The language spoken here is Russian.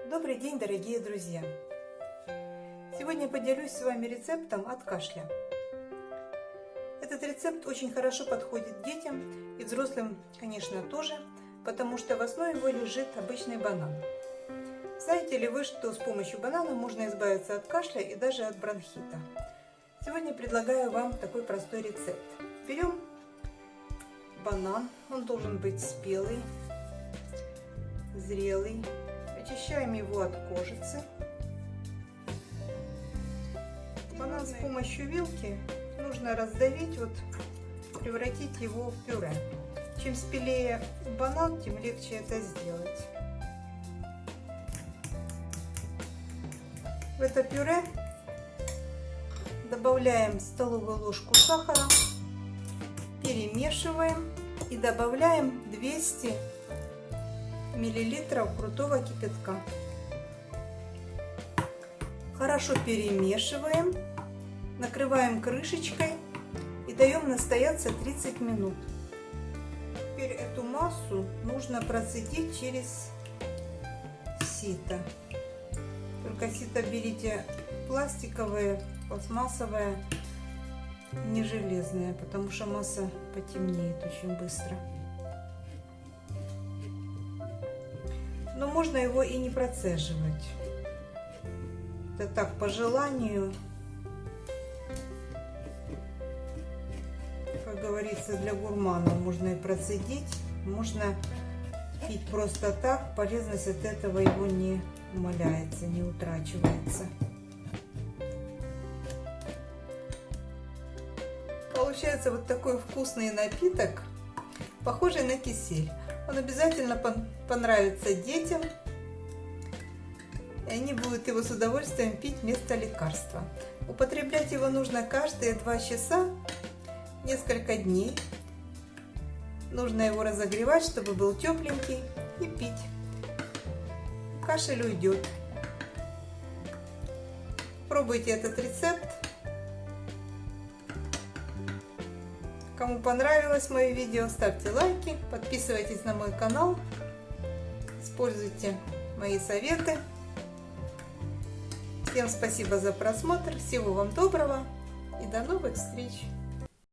Добрый день, дорогие друзья! Сегодня я поделюсь с вами рецептом от кашля. Этот рецепт очень хорошо подходит детям и взрослым, конечно, тоже, потому что в основе его лежит обычный банан. Знаете ли вы, что с помощью банана можно избавиться от кашля и даже от бронхита? Сегодня предлагаю вам такой простой рецепт. Берем банан, он должен быть спелый, зрелый. Очищаем его от кожицы. Банан с помощью вилки нужно раздавить, превратить его в пюре. Чем спелее банан, тем легче это сделать. В это пюре добавляем столовую ложку сахара, перемешиваем и добавляем 200 миллилитров крутого кипятка. Хорошо перемешиваем, накрываем крышечкой и даем настояться 30 минут. Теперь эту массу нужно процедить через сито. Только сито берите пластиковое, пластмассовое, не железное, потому что масса потемнеет очень быстро. Но можно его и не процеживать. Это так, по желанию. Как говорится, для гурмана можно и процедить, можно пить просто так. Полезность от этого его не умаляется, не утрачивается. Получается вот такой вкусный напиток, похожий на кисель. Он обязательно понравится детям, и они будут его с удовольствием пить вместо лекарства. Употреблять его нужно каждые 2 часа, несколько дней. Нужно его разогревать, чтобы был тепленький, и пить. Кашель уйдет. Пробуйте этот рецепт. Кому понравилось мое видео, ставьте лайки, подписывайтесь на мой канал, используйте мои советы. Всем спасибо за просмотр, всего вам доброго и до новых встреч!